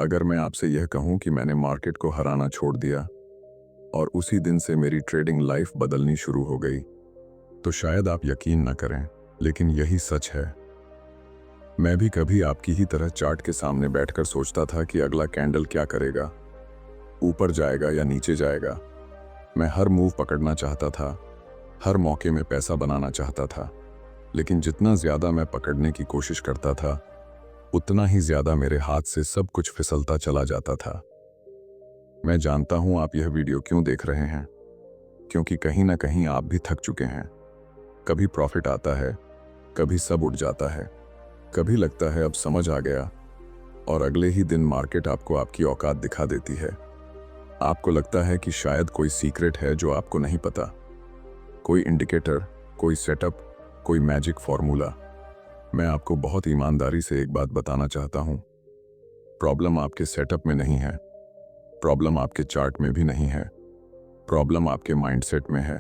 अगर मैं आपसे यह कहूं कि मैंने मार्केट को हराना छोड़ दिया और उसी दिन से मेरी ट्रेडिंग लाइफ बदलनी शुरू हो गई, तो शायद आप यकीन न करें, लेकिन यही सच है। मैं भी कभी आपकी ही तरह चार्ट के सामने बैठकर सोचता था कि अगला कैंडल क्या करेगा, ऊपर जाएगा या नीचे जाएगा। मैं हर मूव पकड़ना चाहता था, हर मौके में पैसा बनाना चाहता था, लेकिन जितना ज्यादा मैं पकड़ने की कोशिश करता था, उतना ही ज्यादा मेरे हाथ से सब कुछ फिसलता चला जाता था। मैं जानता हूं आप यह वीडियो क्यों देख रहे हैं, क्योंकि कहीं ना कहीं आप भी थक चुके हैं। कभी प्रॉफिट आता है, कभी सब उठ जाता है, कभी लगता है अब समझ आ गया, और अगले ही दिन मार्केट आपको आपकी औकात दिखा देती है। आपको लगता है कि शायद कोई सीक्रेट है जो आपको नहीं पता, कोई इंडिकेटर, कोई सेटअप, कोई मैजिक फॉर्मूला। मैं आपको बहुत ईमानदारी से एक बात बताना चाहता हूं। प्रॉब्लम आपके सेटअप में नहीं है, प्रॉब्लम आपके चार्ट में भी नहीं है, प्रॉब्लम आपके माइंडसेट में है।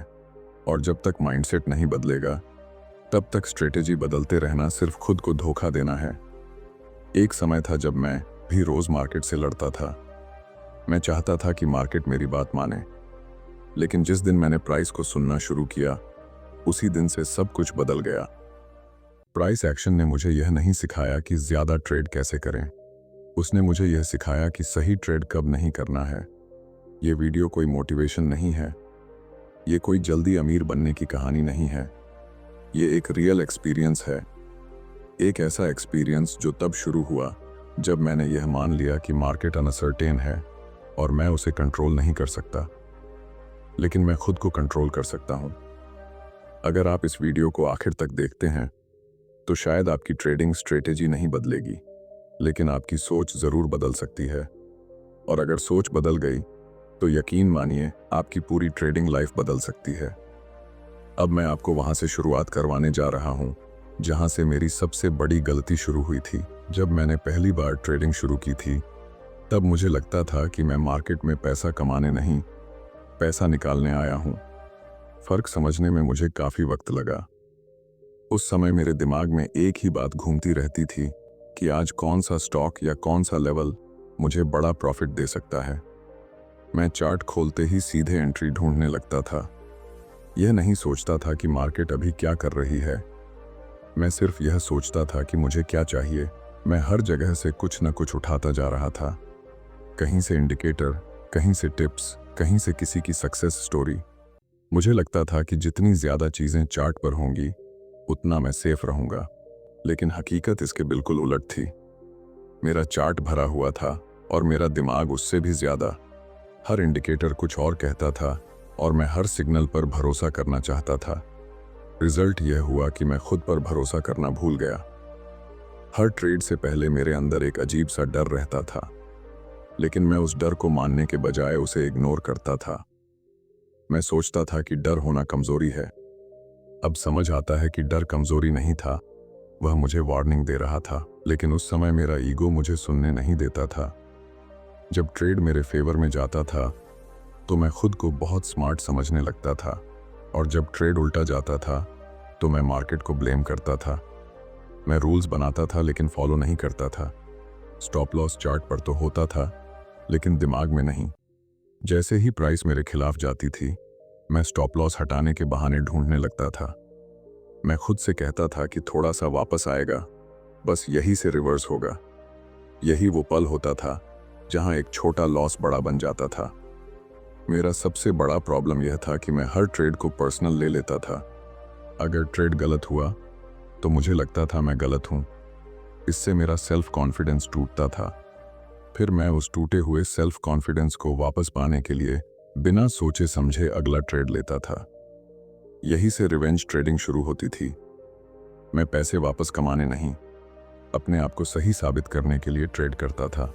और जब तक माइंडसेट नहीं बदलेगा, तब तक स्ट्रेटेजी बदलते रहना सिर्फ खुद को धोखा देना है। एक समय था जब मैं भी रोज मार्केट से लड़ता था। मैं चाहता था कि मार्केट मेरी बात माने, लेकिन जिस दिन मैंने प्राइस को सुनना शुरू किया, उसी दिन से सब कुछ बदल गया। प्राइस एक्शन ने मुझे यह नहीं सिखाया कि ज्यादा ट्रेड कैसे करें, उसने मुझे यह सिखाया कि सही ट्रेड कब नहीं करना है। ये वीडियो कोई मोटिवेशन नहीं है, ये कोई जल्दी अमीर बनने की कहानी नहीं है। ये एक रियल एक्सपीरियंस है, एक ऐसा एक्सपीरियंस जो तब शुरू हुआ जब मैंने यह मान लिया कि मार्केट अनसर्टेन है और मैं उसे कंट्रोल नहीं कर सकता, लेकिन मैं खुद को कंट्रोल कर सकता हूं। अगर आप इस वीडियो को आखिर तक देखते हैं, तो शायद आपकी ट्रेडिंग स्ट्रेटेजी नहीं बदलेगी, लेकिन आपकी सोच जरूर बदल सकती है। और अगर सोच बदल गई, तो यकीन मानिए आपकी पूरी ट्रेडिंग लाइफ बदल सकती है। अब मैं आपको वहां से शुरुआत करवाने जा रहा हूं जहां से मेरी सबसे बड़ी गलती शुरू हुई थी। जब मैंने पहली बार ट्रेडिंग शुरू की थी, तब मुझे लगता था कि मैं मार्केट में पैसा कमाने नहीं, पैसा निकालने आया हूं। फर्क समझने में मुझे काफी वक्त लगा। उस समय मेरे दिमाग में एक ही बात घूमती रहती थी कि आज कौन सा स्टॉक या कौन सा लेवल मुझे बड़ा प्रॉफिट दे सकता है। मैं चार्ट खोलते ही सीधे एंट्री ढूंढने लगता था। यह नहीं सोचता था कि मार्केट अभी क्या कर रही है, मैं सिर्फ यह सोचता था कि मुझे क्या चाहिए। मैं हर जगह से कुछ न कुछ उठाता जा रहा था, कहीं से इंडिकेटर, कहीं से टिप्स, कहीं से किसी की सक्सेस स्टोरी। मुझे लगता था कि जितनी ज्यादा चीजें चार्ट पर होंगी, उतना मैं सेफ रहूंगा, लेकिन हकीकत इसके बिल्कुल उलट थी। मेरा चार्ट भरा हुआ था और मेरा दिमाग उससे भी ज्यादा। हर इंडिकेटर कुछ और कहता था और मैं हर सिग्नल पर भरोसा करना चाहता था। रिजल्ट यह हुआ कि मैं खुद पर भरोसा करना भूल गया। हर ट्रेड से पहले मेरे अंदर एक अजीब सा डर रहता था, लेकिन मैं उस डर को मानने के बजाय उसे इग्नोर करता था। मैं सोचता था कि डर होना कमजोरी है। अब समझ आता है कि डर कमजोरी नहीं था, वह मुझे वार्निंग दे रहा था। लेकिन उस समय मेरा ईगो मुझे सुनने नहीं देता था। जब ट्रेड मेरे फेवर में जाता था, तो मैं खुद को बहुत स्मार्ट समझने लगता था, और जब ट्रेड उल्टा जाता था, तो मैं मार्केट को ब्लेम करता था। मैं रूल्स बनाता था लेकिन फॉलो नहीं करता था। स्टॉप लॉस चार्ट पर तो होता था, लेकिन दिमाग में नहीं। जैसे ही प्राइस मेरे खिलाफ जाती थी, मैं स्टॉप लॉस हटाने के बहाने ढूंढने लगता था। मैं खुद से कहता था कि थोड़ा सा वापस आएगा, बस यही से रिवर्स होगा। यही वो पल होता था जहां एक छोटा लॉस बड़ा बन जाता था। मेरा सबसे बड़ा प्रॉब्लम यह था कि मैं हर ट्रेड को पर्सनल ले लेता था। अगर ट्रेड गलत हुआ, तो मुझे लगता था मैं गलत हूं। इससे मेरा सेल्फ कॉन्फिडेंस टूटता था। फिर मैं उस टूटे हुए सेल्फ कॉन्फिडेंस को वापस पाने के लिए बिना सोचे समझे अगला ट्रेड लेता था। यही से रिवेंज ट्रेडिंग शुरू होती थी। मैं पैसे वापस कमाने नहीं, अपने आप को सही साबित करने के लिए ट्रेड करता था।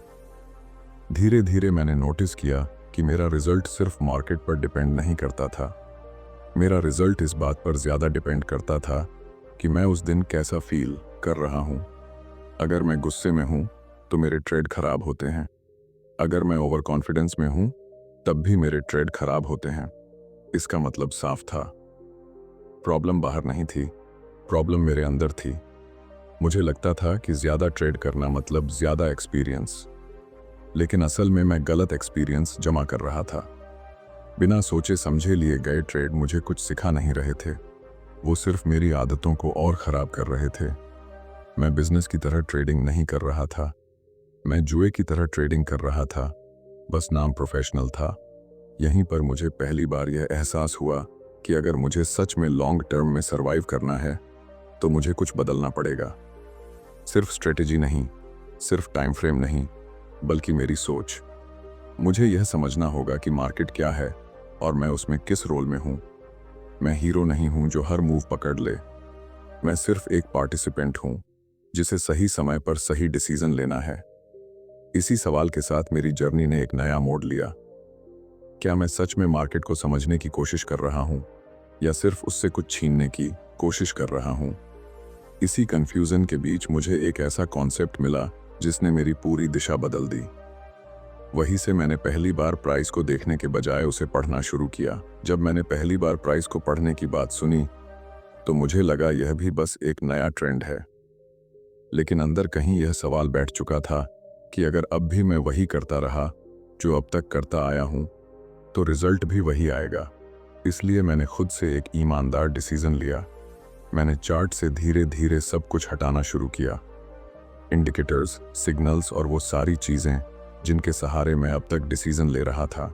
धीरे धीरे मैंने नोटिस किया कि मेरा रिजल्ट सिर्फ मार्केट पर डिपेंड नहीं करता था। मेरा रिजल्ट इस बात पर ज्यादा डिपेंड करता था कि मैं उस दिन कैसा फील कर रहा हूं। अगर मैं गुस्से में हूं, तो मेरे ट्रेड खराब होते हैं। अगर मैं ओवर कॉन्फिडेंस में हूं, तब भी मेरे ट्रेड खराब होते हैं। इसका मतलब साफ था, प्रॉब्लम बाहर नहीं थी, प्रॉब्लम मेरे अंदर थी। मुझे लगता था कि ज्यादा ट्रेड करना मतलब ज्यादा एक्सपीरियंस, लेकिन असल में मैं गलत एक्सपीरियंस जमा कर रहा था। बिना सोचे समझे लिए गए ट्रेड मुझे कुछ सिखा नहीं रहे थे, वो सिर्फ मेरी आदतों को और ख़राब कर रहे थे। मैं बिजनेस की तरह ट्रेडिंग नहीं कर रहा था, मैं जुए की तरह ट्रेडिंग कर रहा था, बस नाम प्रोफेशनल था। यहीं पर मुझे पहली बार यह एहसास हुआ कि अगर मुझे सच में लॉन्ग टर्म में सरवाइव करना है तो मुझे कुछ बदलना पड़ेगा। सिर्फ स्ट्रेटेजी नहीं, सिर्फ टाइम फ्रेम नहीं, बल्कि मेरी सोच। मुझे यह समझना होगा कि मार्केट क्या है और मैं उसमें किस रोल में हूँ। मैं हीरो नहीं हूँ जो हर मूव पकड़ ले, मैं सिर्फ एक पार्टिसिपेंट हूँ जिसे सही समय पर सही डिसीजन लेना है। इसी सवाल के साथ मेरी जर्नी ने एक नया मोड़ लिया। क्या मैं सच में मार्केट को समझने की कोशिश कर रहा हूँ या सिर्फ उससे कुछ छीनने की कोशिश कर रहा हूँ? इसी कंफ्यूजन के बीच मुझे एक ऐसा कॉन्सेप्ट मिला जिसने मेरी पूरी दिशा बदल दी। वहीं से मैंने पहली बार प्राइस को देखने के बजाय उसे पढ़ना शुरू किया। जब मैंने पहली बार प्राइस को पढ़ने की बात सुनी तो मुझे लगा यह भी बस एक नया ट्रेंड है, लेकिन अंदर कहीं यह सवाल बैठ चुका था कि अगर अब भी मैं वही करता रहा जो अब तक करता आया हूं तो रिजल्ट भी वही आएगा। इसलिए मैंने खुद से एक ईमानदार डिसीजन लिया। मैंने चार्ट से धीरे धीरे सब कुछ हटाना शुरू किया, इंडिकेटर्स, सिग्नल्स और वो सारी चीजें जिनके सहारे मैं अब तक डिसीजन ले रहा था।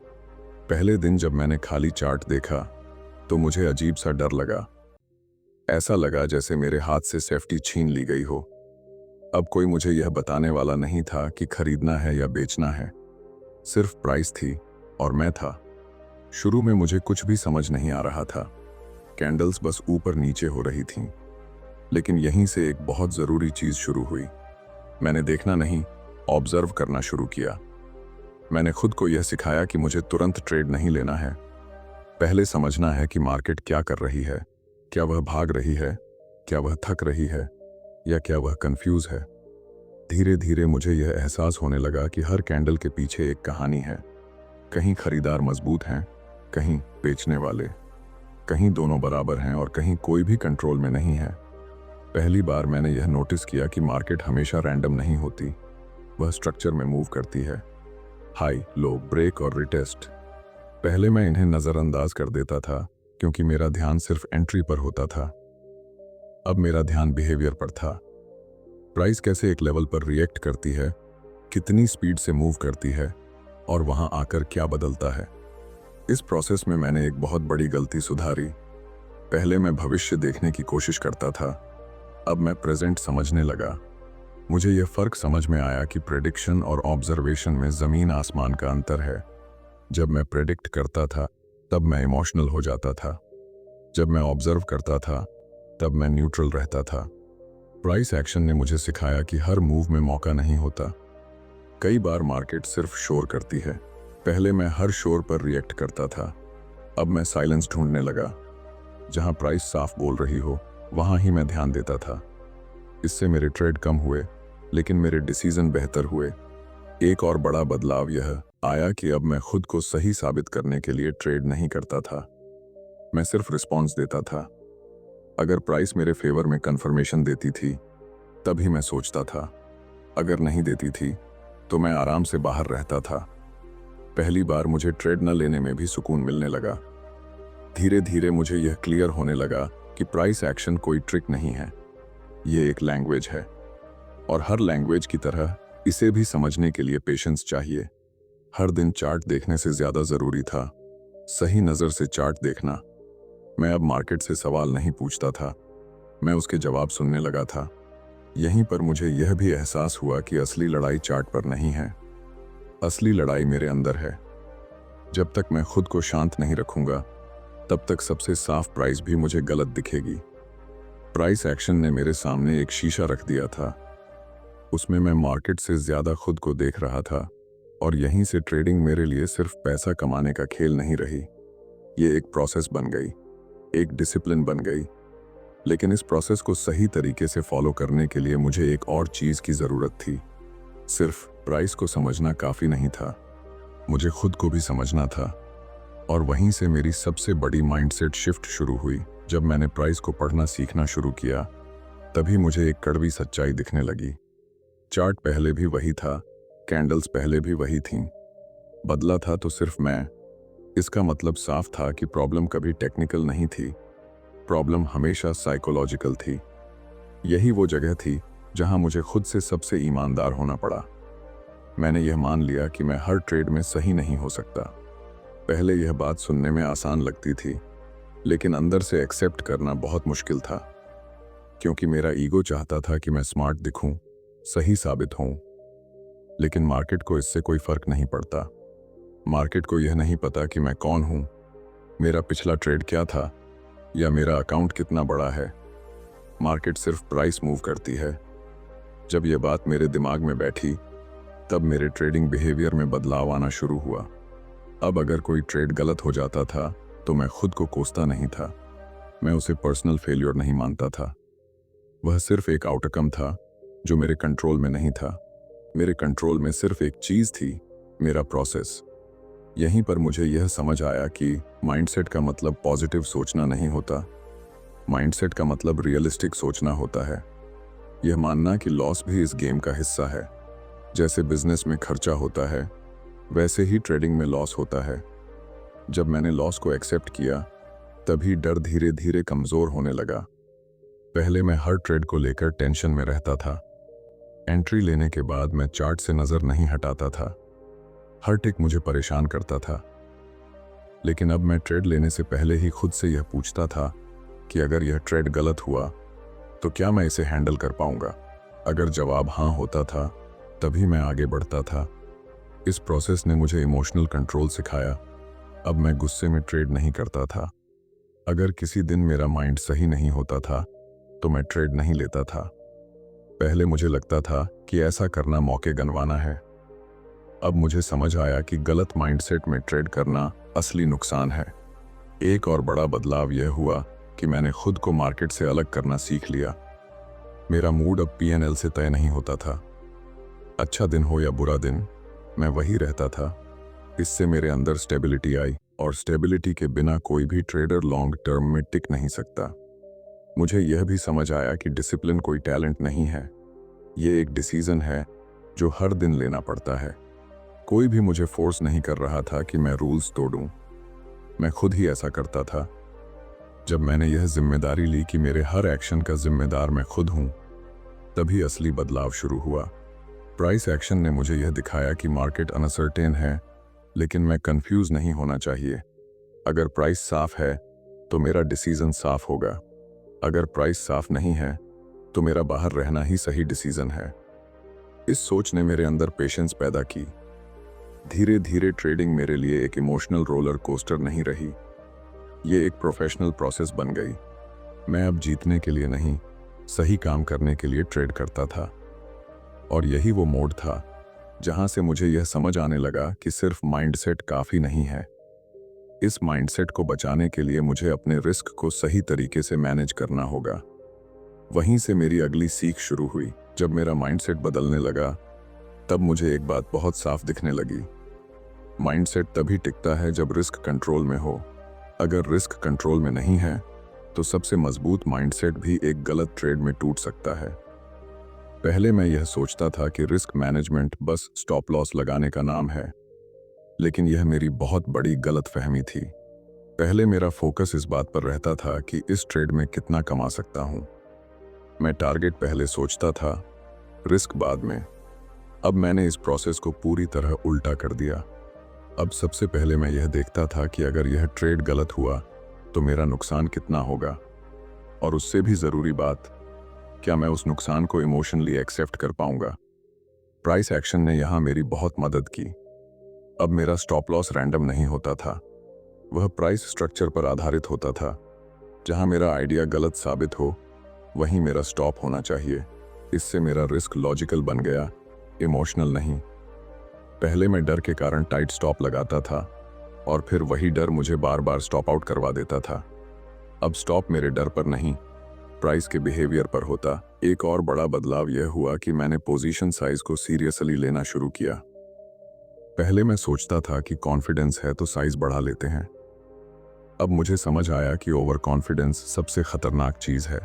पहले दिन जब मैंने खाली चार्ट देखा तो मुझे अजीब सा डर लगा। ऐसा लगा जैसे मेरे हाथ से सेफ्टी छीन ली गई हो। अब कोई मुझे यह बताने वाला नहीं था कि खरीदना है या बेचना है, सिर्फ प्राइस थी और मैं था। शुरू में मुझे कुछ भी समझ नहीं आ रहा था, कैंडल्स बस ऊपर नीचे हो रही थीं। लेकिन यहीं से एक बहुत ज़रूरी चीज़ शुरू हुई। मैंने देखना नहीं, ऑब्जर्व करना शुरू किया। मैंने खुद को यह सिखाया कि मुझे तुरंत ट्रेड नहीं लेना है। पहले समझना है कि मार्केट क्या कर रही है, क्या वह भाग रही है, क्या वह थक रही है या क्या वह कंफ्यूज है। धीरे धीरे मुझे यह एहसास होने लगा कि हर कैंडल के पीछे एक कहानी है। कहीं खरीदार मजबूत हैं, कहीं बेचने वाले, कहीं दोनों बराबर हैं और कहीं कोई भी कंट्रोल में नहीं है। पहली बार मैंने यह नोटिस किया कि मार्केट हमेशा रैंडम नहीं होती, वह स्ट्रक्चर में मूव करती है। हाई, लो, ब्रेक और रिटेस्ट। पहले मैं इन्हें नज़रअंदाज कर देता था क्योंकि मेरा ध्यान सिर्फ एंट्री पर होता था। अब मेरा ध्यान बिहेवियर पर था। प्राइस कैसे एक लेवल पर रिएक्ट करती है, कितनी स्पीड से मूव करती है और वहां आकर क्या बदलता है। इस प्रोसेस में मैंने एक बहुत बड़ी गलती सुधारी। पहले मैं भविष्य देखने की कोशिश करता था, अब मैं प्रेजेंट समझने लगा। मुझे यह फर्क समझ में आया कि प्रेडिक्शन और ऑब्जर्वेशन में ज़मीन आसमान का अंतर है। जब मैं प्रेडिक्ट करता था तब मैं इमोशनल हो जाता था, जब मैं ऑब्जर्व करता था तब मैं न्यूट्रल रहता था। प्राइस एक्शन ने मुझे सिखाया कि हर मूव में मौका नहीं होता। कई बार मार्केट सिर्फ शोर करती है। पहले मैं हर शोर पर रिएक्ट करता था, अब मैं साइलेंस ढूंढने लगा। जहां प्राइस साफ बोल रही हो वहां ही मैं ध्यान देता था। इससे मेरे ट्रेड कम हुए लेकिन मेरे डिसीजन बेहतर हुए। एक और बड़ा बदलाव यह आया कि अब मैं खुद को सही साबित करने के लिए ट्रेड नहीं करता था, मैं सिर्फ रिस्पॉन्स देता था। अगर प्राइस मेरे फेवर में कंफर्मेशन देती थी तभी मैं सोचता था, अगर नहीं देती थी तो मैं आराम से बाहर रहता था। पहली बार मुझे ट्रेड न लेने में भी सुकून मिलने लगा। धीरे धीरे मुझे यह क्लियर होने लगा कि प्राइस एक्शन कोई ट्रिक नहीं है, ये एक लैंग्वेज है और हर लैंग्वेज की तरह इसे भी समझने के लिए पेशेंस चाहिए। हर दिन चार्ट देखने से ज़्यादा ज़रूरी था सही नज़र से चार्ट देखना। मैं अब मार्केट से सवाल नहीं पूछता था, मैं उसके जवाब सुनने लगा था। यहीं पर मुझे यह भी एहसास हुआ कि असली लड़ाई चार्ट पर नहीं है, असली लड़ाई मेरे अंदर है। जब तक मैं खुद को शांत नहीं रखूंगा तब तक सबसे साफ प्राइस भी मुझे गलत दिखेगी। प्राइस एक्शन ने मेरे सामने एक शीशा रख दिया था, उसमें मैं मार्केट से ज़्यादा खुद को देख रहा था और यहीं से ट्रेडिंग मेरे लिए सिर्फ पैसा कमाने का खेल नहीं रही, ये एक प्रोसेस बन गई, एक डिसिप्लिन बन गई। लेकिन इस प्रोसेस को सही तरीके से फॉलो करने के लिए मुझे एक और चीज़ की ज़रूरत थी। सिर्फ प्राइस को समझना काफ़ी नहीं था, मुझे खुद को भी समझना था। और वहीं से मेरी सबसे बड़ी माइंडसेट शिफ्ट शुरू हुई। जब मैंने प्राइस को पढ़ना सीखना शुरू किया, तभी मुझे एक कड़वी सच्चाई दिखने लगी। चार्ट पहले भी वही था, कैंडल्स पहले भी वही थीं। बदला था तो सिर्फ मैं। इसका मतलब साफ था कि प्रॉब्लम कभी टेक्निकल नहीं थी, प्रॉब्लम हमेशा साइकोलॉजिकल थी। यही वो जगह थी जहां मुझे खुद से सबसे ईमानदार होना पड़ा। मैंने यह मान लिया कि मैं हर ट्रेड में सही नहीं हो सकता। पहले यह बात सुनने में आसान लगती थी, लेकिन अंदर से एक्सेप्ट करना बहुत मुश्किल था, क्योंकि मेरा ईगो चाहता था कि मैं स्मार्ट दिखूं, सही साबित होऊं। लेकिन मार्केट को इससे कोई फर्क नहीं पड़ता। मार्केट को यह नहीं पता कि मैं कौन हूं, मेरा पिछला ट्रेड क्या था, या मेरा अकाउंट कितना बड़ा है। मार्केट सिर्फ प्राइस मूव करती है। जब यह बात मेरे दिमाग में बैठी, तब मेरे ट्रेडिंग बिहेवियर में बदलाव आना शुरू हुआ। अब अगर कोई ट्रेड गलत हो जाता था तो मैं खुद को कोसता नहीं था। मैं उसे पर्सनल फेल्योर नहीं मानता था। वह सिर्फ एक आउटकम था जो मेरे कंट्रोल में नहीं था। मेरे कंट्रोल में सिर्फ एक चीज थी, मेरा प्रोसेस। यहीं पर मुझे यह समझ आया कि माइंडसेट का मतलब पॉजिटिव सोचना नहीं होता। माइंडसेट का मतलब रियलिस्टिक सोचना होता है। यह मानना कि लॉस भी इस गेम का हिस्सा है। जैसे बिजनेस में खर्चा होता है, वैसे ही ट्रेडिंग में लॉस होता है। जब मैंने लॉस को एक्सेप्ट किया, तभी डर धीरे धीरे कमजोर होने लगा। पहले मैं हर ट्रेड को लेकर टेंशन में रहता था। एंट्री लेने के बाद मैं चार्ट से नजर नहीं हटाता था। हर टिक मुझे परेशान करता था। लेकिन अब मैं ट्रेड लेने से पहले ही खुद से यह पूछता था कि अगर यह ट्रेड गलत हुआ तो क्या मैं इसे हैंडल कर पाऊंगा। अगर जवाब हाँ होता था, तभी मैं आगे बढ़ता था। इस प्रोसेस ने मुझे इमोशनल कंट्रोल सिखाया। अब मैं गुस्से में ट्रेड नहीं करता था। अगर किसी दिन मेरा माइंड सही नहीं होता था तो मैं ट्रेड नहीं लेता था। पहले मुझे लगता था कि ऐसा करना मौके गंवाना है। अब मुझे समझ आया कि गलत माइंडसेट में ट्रेड करना असली नुकसान है। एक और बड़ा बदलाव यह हुआ कि मैंने खुद को मार्केट से अलग करना सीख लिया। मेरा मूड अब पीएनएल से तय नहीं होता था। अच्छा दिन हो या बुरा दिन, मैं वही रहता था। इससे मेरे अंदर स्टेबिलिटी आई, और स्टेबिलिटी के बिना कोई भी ट्रेडर लॉन्ग टर्म में टिक नहीं सकता। मुझे यह भी समझ आया कि डिसिप्लिन कोई टैलेंट नहीं है, ये एक डिसीजन है जो हर दिन लेना पड़ता है। कोई भी मुझे फोर्स नहीं कर रहा था कि मैं रूल्स तोड़ूं, मैं खुद ही ऐसा करता था। जब मैंने यह जिम्मेदारी ली कि मेरे हर एक्शन का जिम्मेदार मैं खुद हूं, तभी असली बदलाव शुरू हुआ। प्राइस एक्शन ने मुझे यह दिखाया कि मार्केट अनसर्टेन है, लेकिन मैं कंफ्यूज नहीं होना चाहिए। अगर प्राइस साफ है तो मेरा डिसीजन साफ होगा। अगर प्राइस साफ नहीं है तो मेरा बाहर रहना ही सही डिसीजन है। इस सोच ने मेरे अंदर पेशेंस पैदा की। धीरे धीरे ट्रेडिंग मेरे लिए एक इमोशनल रोलर कोस्टर नहीं रही, ये एक प्रोफेशनल प्रोसेस बन गई। मैं अब जीतने के लिए नहीं, सही काम करने के लिए ट्रेड करता था। और यही वो मोड था जहां से मुझे यह समझ आने लगा कि सिर्फ माइंडसेट काफी नहीं है। इस माइंडसेट को बचाने के लिए मुझे अपने रिस्क को सही तरीके से मैनेज करना होगा। वहीं से मेरी अगली सीख शुरू हुई। जब मेरा माइंडसेट बदलने लगा, तब मुझे एक बात बहुत साफ दिखने लगी। माइंडसेट तभी टिकता है जब रिस्क कंट्रोल में हो। अगर रिस्क कंट्रोल में नहीं है, तो सबसे मजबूत माइंडसेट भी एक गलत ट्रेड में टूट सकता है। पहले मैं यह सोचता था कि risk management bus stop loss लगाने का नाम है, लेकिन यह मेरी बहुत बड़ी गलतफहमी थी। पहले मेरा फोकस इस बात पर रहता था कि इस ट्रेड में कितना कमा सकता हूं। मैं टारगेट पहले सोचता था, रिस्क बाद में। अब मैंने इस प्रोसेस को पूरी तरह उल्टा कर दिया। अब सबसे पहले मैं यह देखता था कि अगर यह ट्रेड गलत हुआ तो मेरा नुकसान कितना होगा, और उससे भी जरूरी बात, क्या मैं उस नुकसान को इमोशनली एक्सेप्ट कर पाऊंगा। प्राइस एक्शन ने यहां मेरी बहुत मदद की। अब मेरा स्टॉप लॉस रैंडम नहीं होता था, वह प्राइस स्ट्रक्चर पर आधारित होता था। जहां मेरा आइडिया गलत साबित हो, वहीं मेरा स्टॉप होना चाहिए। इससे मेरा रिस्क लॉजिकल बन गया, इमोशनल नहीं। पहले मैं डर के कारण टाइट स्टॉप लगाता था, और फिर वही डर मुझे बार बार स्टॉप आउट करवा देता था। अब स्टॉप मेरे डर पर नहीं, प्राइस के बिहेवियर पर होता। एक और बड़ा बदलाव यह हुआ कि मैंने पोजीशन साइज को सीरियसली लेना शुरू किया। पहले मैं सोचता था कि कॉन्फिडेंस है तो साइज बढ़ा लेते हैं। अब मुझे समझ आया कि ओवर कॉन्फिडेंस सबसे खतरनाक चीज है।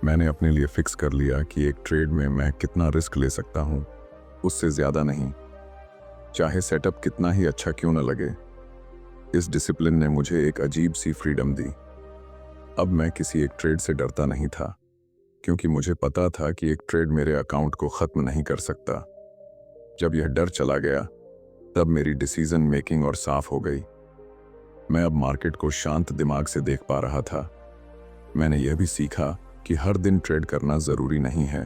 मैंने अपने लिए फिक्स कर लिया कि एक ट्रेड में मैं कितना रिस्क ले सकता हूं। उससे ज़्यादा नहीं, चाहे सेटअप कितना ही अच्छा क्यों न लगे। इस डिसिप्लिन ने मुझे एक अजीब सी फ्रीडम दी। अब मैं किसी एक ट्रेड से डरता नहीं था, क्योंकि मुझे पता था कि एक ट्रेड मेरे अकाउंट को ख़त्म नहीं कर सकता। जब यह डर चला गया, तब मेरी डिसीजन मेकिंग और साफ हो गई। मैं अब मार्केट को शांत दिमाग से देख पा रहा था। मैंने यह भी सीखा कि हर दिन ट्रेड करना ज़रूरी नहीं है।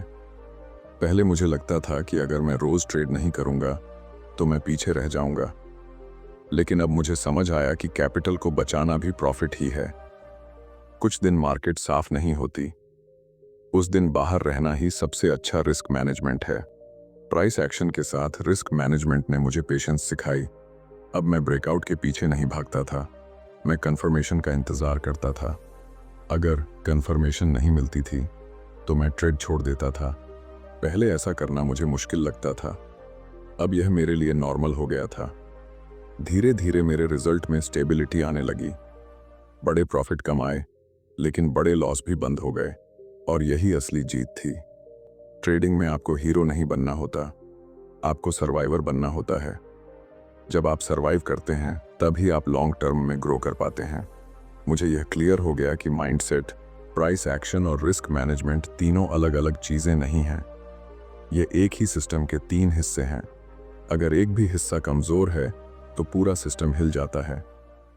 पहले मुझे लगता था कि अगर मैं रोज़ ट्रेड नहीं करूँगा तो मैं पीछे रह जाऊँगा, लेकिन अब मुझे समझ आया कि कैपिटल को बचाना भी प्रॉफिट ही है। कुछ दिन मार्केट साफ नहीं होती, उस दिन बाहर रहना ही सबसे अच्छा रिस्क मैनेजमेंट है। प्राइस एक्शन के साथ रिस्क मैनेजमेंट ने मुझे पेशेंस सिखाई। अब मैं ब्रेकआउट के पीछे नहीं भागता था, मैं कंफर्मेशन का इंतज़ार करता था। अगर कंफर्मेशन नहीं मिलती थी तो मैं ट्रेड छोड़ देता था। पहले ऐसा करना मुझे मुश्किल लगता था, अब यह मेरे लिए नॉर्मल हो गया था। धीरे धीरे मेरे रिजल्ट में स्टेबिलिटी आने लगी। बड़े प्रॉफिट कमाए, लेकिन बड़े लॉस भी बंद हो गए, और यही असली जीत थी। ट्रेडिंग में आपको हीरो नहीं बनना होता, आपको सर्वाइवर बनना होता है। जब आप सर्वाइव करते हैं तभी आप लॉन्ग टर्म में ग्रो कर पाते हैं। मुझे यह क्लियर हो गया कि माइंडसेट, प्राइस एक्शन और रिस्क मैनेजमेंट तीनों अलग अलग चीज़ें नहीं हैं। ये एक ही सिस्टम के तीन हिस्से हैं। अगर एक भी हिस्सा कमज़ोर है तो पूरा सिस्टम हिल जाता है।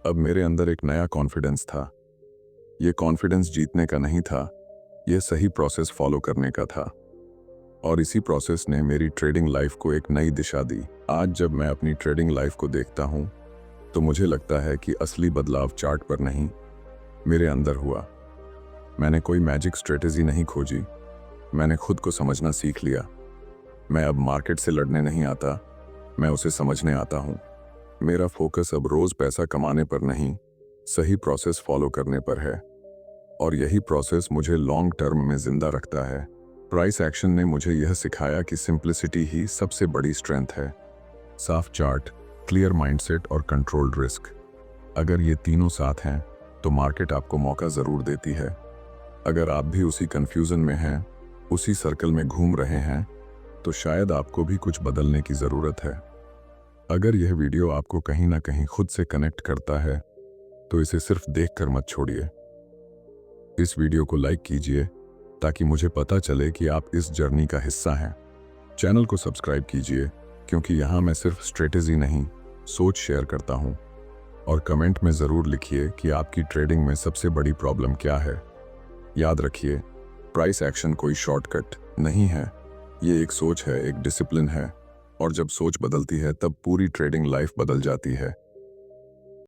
अब मेरे अंदर एक नया कॉन्फिडेंस था। ये कॉन्फिडेंस जीतने का नहीं था, यह सही प्रोसेस फॉलो करने का था। और इसी प्रोसेस ने मेरी ट्रेडिंग लाइफ को एक नई दिशा दी। आज जब मैं अपनी ट्रेडिंग लाइफ को देखता हूँ तो मुझे लगता है कि असली बदलाव चार्ट पर नहीं, मेरे अंदर हुआ। मैंने कोई मैजिक स्ट्रेटेजी नहीं खोजी, मैंने खुद को समझना सीख लिया। मैं अब मार्केट से लड़ने नहीं आता, मैं उसे समझने आता हूँ। मेरा फोकस अब रोज पैसा कमाने पर नहीं, सही प्रोसेस फॉलो करने पर है, और यही प्रोसेस मुझे लॉन्ग टर्म में जिंदा रखता है। प्राइस एक्शन ने मुझे यह सिखाया कि सिंप्लिसिटी ही सबसे बड़ी स्ट्रेंथ है। साफ चार्ट, क्लियर माइंडसेट और कंट्रोल्ड रिस्क, अगर ये तीनों साथ हैं तो मार्केट आपको मौका ज़रूर देती है। अगर आप भी उसी कंफ्यूजन में हैं, उसी सर्कल में घूम रहे हैं, तो शायद आपको भी कुछ बदलने की ज़रूरत है। अगर यह वीडियो आपको कहीं ना कहीं खुद से कनेक्ट करता है तो इसे सिर्फ देखकर मत छोड़िए। इस वीडियो को लाइक कीजिए ताकि मुझे पता चले कि आप इस जर्नी का हिस्सा हैं। चैनल को सब्सक्राइब कीजिए, क्योंकि यहाँ मैं सिर्फ स्ट्रेटेजी नहीं, सोच शेयर करता हूँ। और कमेंट में ज़रूर लिखिए कि आपकी ट्रेडिंग में सबसे बड़ी प्रॉब्लम क्या है। याद रखिए, प्राइस एक्शन कोई शॉर्टकट नहीं है, ये एक सोच है, एक डिसिप्लिन है, और जब सोच बदलती है तब पूरी ट्रेडिंग लाइफ बदल जाती है।